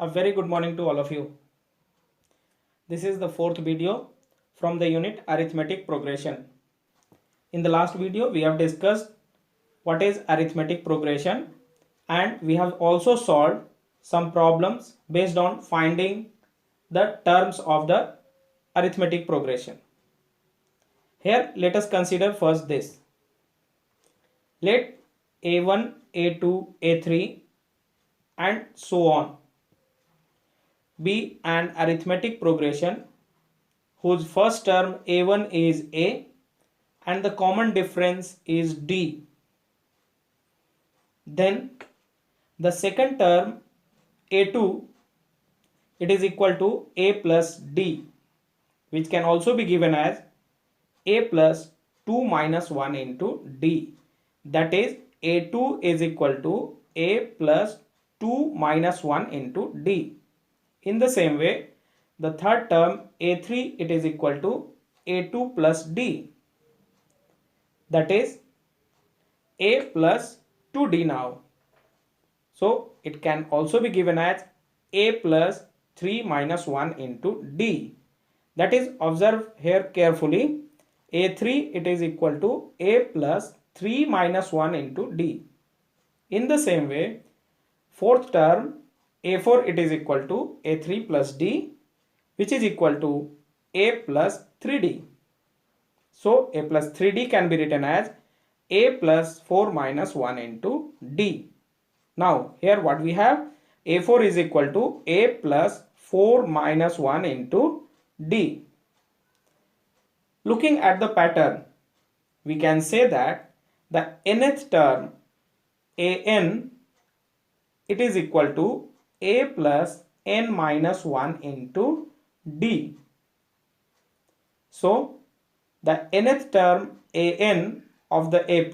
A very good morning to all of you. This is the fourth video from the unit arithmetic progression. In the last video, we have discussed what is arithmetic progression and we have also solved some problems based on finding the terms of the arithmetic progression. Here, let us consider first this. Let A1, A2, A3 and so on be an arithmetic progression whose first term A1 is A and the common difference is D. Then the second term A2, it is equal to A plus D, which can also be given as A plus 2 minus 1 into D. That is A2 is equal to A plus 2 minus 1 into D. In the same way, the third term A3, it is equal to A2 plus D. That is A plus 2D now. So it can also be given as A plus 3 minus 1 into D. That is, observe here carefully, A3 it is equal to A plus 3 minus 1 into D. In the same way, fourth term A4 it is equal to A3 plus D, which is equal to A plus 3D. So A plus 3D can be written as A plus 4 minus 1 into D. Now here what we have, A4 is equal to A plus 4 minus 1 into D. Looking at the pattern, we can say that the nth term An, it is equal to A plus n minus 1 into D. So the nth term An of the AP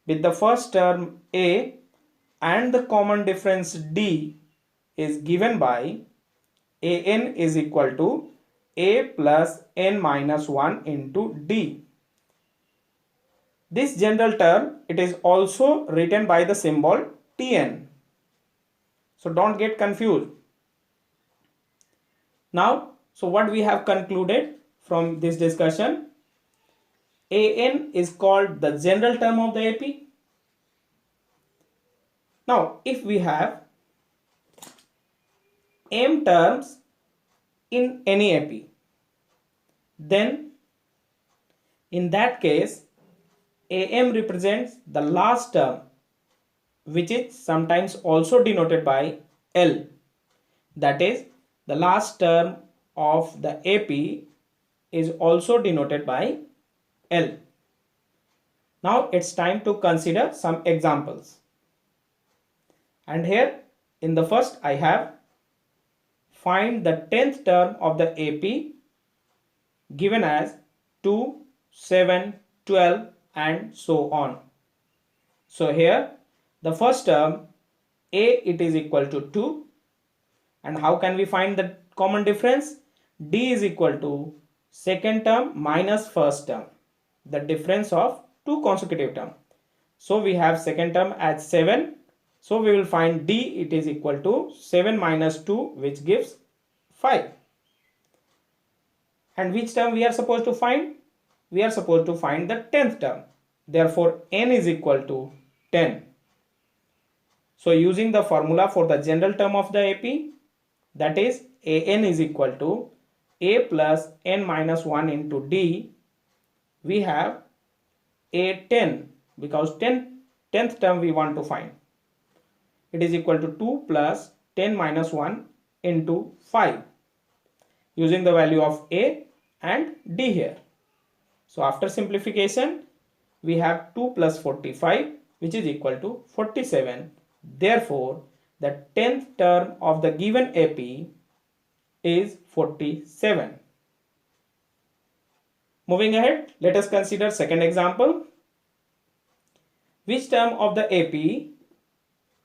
with the first term A and the common difference D is given by An is equal to A plus n minus 1 into D. This general term, it is also written by the symbol Tn. So don't get confused. Now, so what we have concluded from this discussion, An is called the general term of the AP. Now, if we have m terms in any AP, then in that case, Am represents the last term, which is sometimes also denoted by L. That is, the last term of the AP is also denoted by L. Now it's time to consider some examples. And here in the first I have find the 10th term of the AP given as 2, 7, 12 and so on. So here the first term A, it is equal to 2, and how can we find the common difference? D is equal to second term minus first term, the difference of two consecutive terms. So we have second term as 7, so we will find D, it is equal to 7 minus 2, which gives 5. And which term we are supposed to find? We are supposed to find the 10th term. Therefore n is equal to 10. So using the formula for the general term of the AP, that is An is equal to A plus n minus 1 into D, we have A10, because 10th term we want to find. It is equal to 2 plus 10 minus 1 into 5, using the value of A and D here. So after simplification, we have 2 plus 45, which is equal to 47. Therefore, the 10th term of the given AP is 47. Moving ahead, let us consider second example. Which term of the AP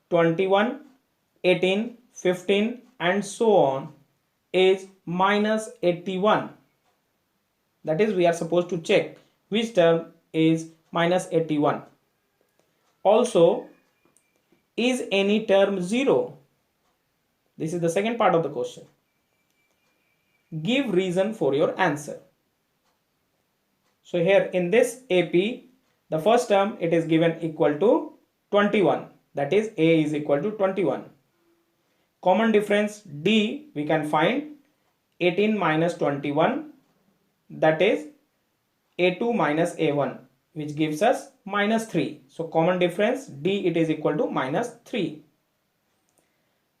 21, 18, 15 and so on is minus 81? That is, we are supposed to check which term is minus 81. Also, is any term 0? This is the second part of the question. Give reason for your answer. So here in this AP, the first term it is given equal to 21. That is A is equal to 21. Common difference D we can find 18 minus 21, that is A2 minus A1, which gives us minus 3. So common difference D it is equal to minus 3.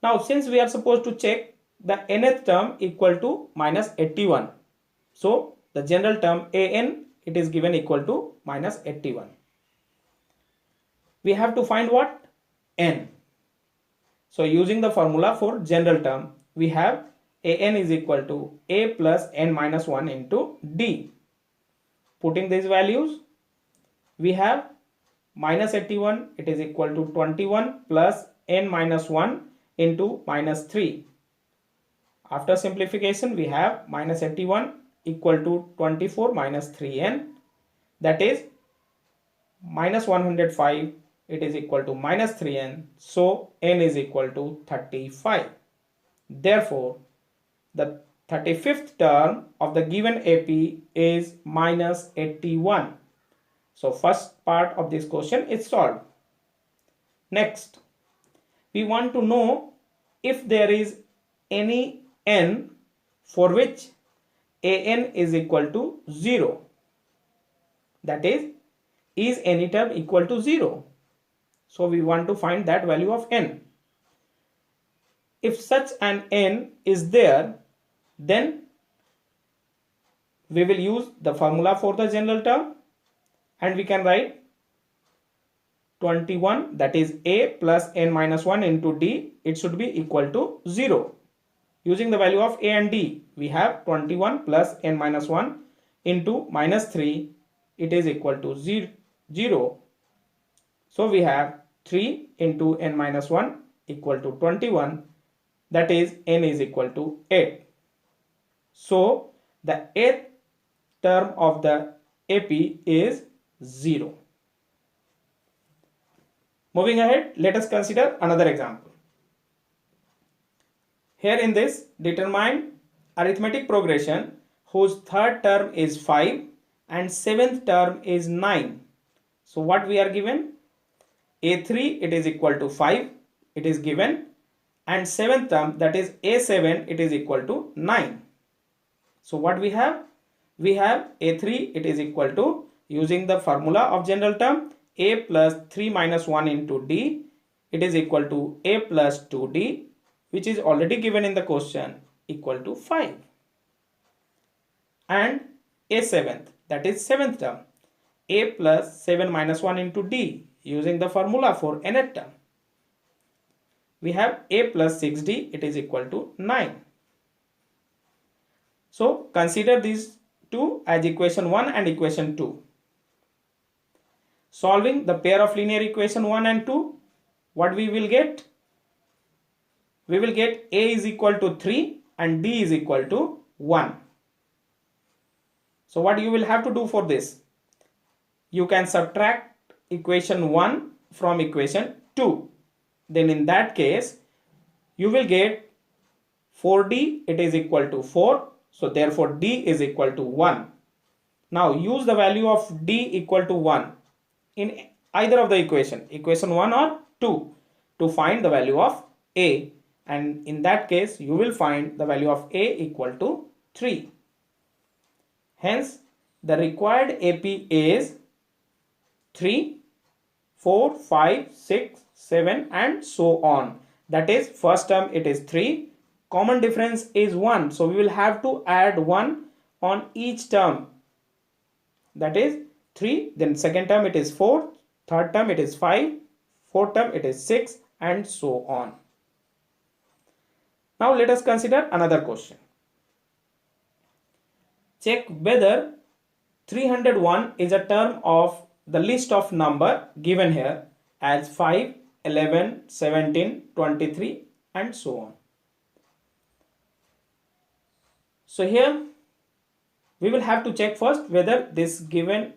Now since we are supposed to check the nth term equal to minus 81. So the general term an it is given equal to minus 81. We have to find what? N. So using the formula for general term, we have an is equal to a plus n minus 1 into d. Putting these values, we have minus 81 it is equal to 21 plus n minus 1 into minus 3. After simplification, we have minus 81 equal to 24 minus 3n, that is minus 105 it is equal to minus 3n. So n is equal to 35. Therefore, the 35th term of the given AP is minus 81. So first part of this question is solved. Next, we want to know if there is any n for which an is equal to 0. That is any term equal to 0? So we want to find that value of n. If such an n is there, then we will use the formula for the general term and we can write 21, that is a plus n minus 1 into d, it should be equal to 0. Using the value of a and d, we have 21 plus n minus 1 into minus 3, it is equal to 0. So we have 3 into n minus 1 equal to 21, that is n is equal to 8. So the 8th term of the AP is 0. Moving ahead, let us consider another example. Here in this, determine arithmetic progression whose third term is 5 and seventh term is 9. So what we are given? A3 it is equal to 5 it is given, and seventh term, that is A7, it is equal to 9. So what we have? We have A3 it is equal to, using the formula of general term, A plus 3 minus 1 into D, it is equal to A plus 2D, which is already given in the question, equal to 5. And A7th, that is seventh term, A plus 7 minus 1 into D, using the formula for nth term. We have A plus 6D, it is equal to 9. So consider these two as equation 1 and equation 2. Solving the pair of linear equation 1 and 2, what we will get? We will get A is equal to 3 and D is equal to 1. So what you will have to do for this? You can subtract equation 1 from equation 2. Then in that case, you will get 4D it is equal to 4. So therefore D is equal to 1. Now use the value of D equal to 1 in either of the equation 1 or 2, to find the value of A, and in that case you will find the value of A equal to 3. Hence the required AP is 3, 4, 5, 6, 7 and so on. That is, first term it is 3, common difference is 1, so we will have to add 1 on each term, that is 3, then second term it is 4, third term it is 5, fourth term it is 6 and so on. Now let us consider another question. Check whether 301 is a term of the list of number given here as 5, 11, 17, 23 and so on. So here we will have to check first whether this given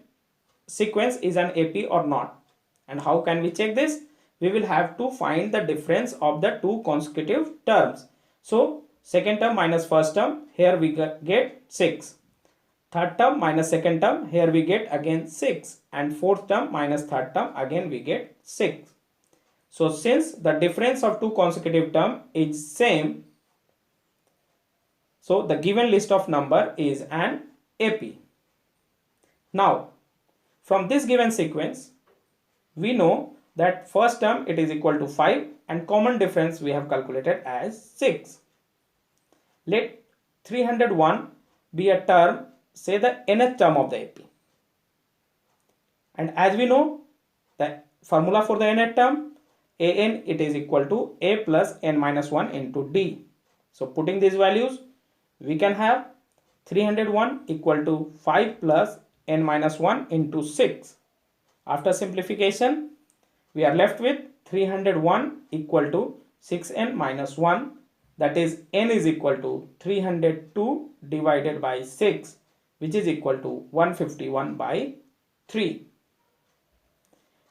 sequence is an AP or not. And how can we check this? We will have to find the difference of the two consecutive terms. So second term minus first term, here we get 6. Third term minus second term, here we get again 6. And fourth term minus third term, again we get 6. So since the difference of two consecutive terms is same, so the given list of number is an AP. Now from this given sequence, we know that first term it is equal to 5 and common difference we have calculated as 6. Let 301 be a term, say the nth term of the AP. And as we know, the formula for the nth term, an, it is equal to a plus n minus 1 into d. So putting these values, we can have 301 equal to 5 plus n minus 1 into 6. After simplification, we are left with 301 equal to 6n minus 1, that is n is equal to 302 divided by 6, which is equal to 151 by 3.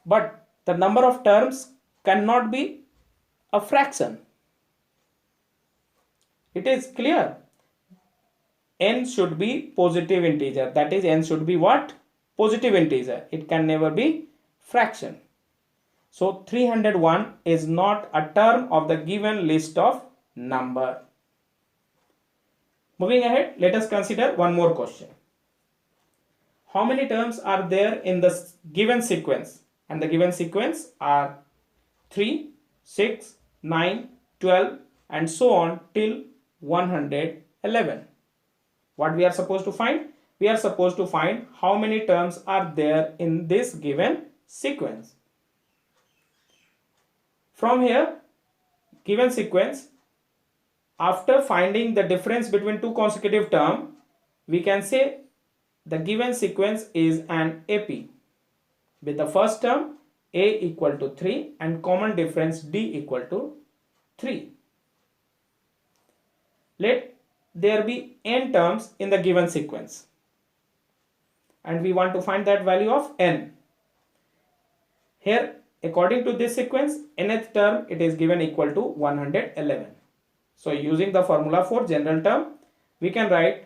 But the number of terms cannot be a fraction. It is clear. N should be positive integer, that is n should be what? Positive integer. It can never be fraction. So 301 is not a term of the given list of number. Moving ahead, let us consider one more question. How many terms are there in the given sequence? And the given sequence are 3, 6, 9, 12 and so on till 111. What we are supposed to find? We are supposed to find how many terms are there in this given sequence. From here, given sequence, after finding the difference between two consecutive terms, we can say the given sequence is an AP with the first term a equal to 3 and common difference d equal to 3. Let there be n terms in the given sequence and we want to find that value of n. Here, according to this sequence, nth term it is given equal to 111. So using the formula for general term, we can write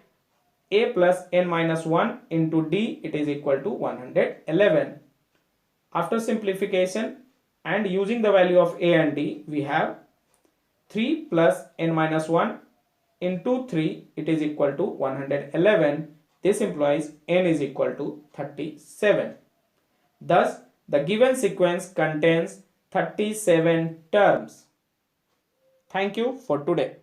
a plus n minus 1 into d, it is equal to 111. After simplification and using the value of a and d, we have 3 plus n minus 1 into 3, it is equal to 111. This implies n is equal to 37. Thus, the given sequence contains 37 terms. Thank you for today.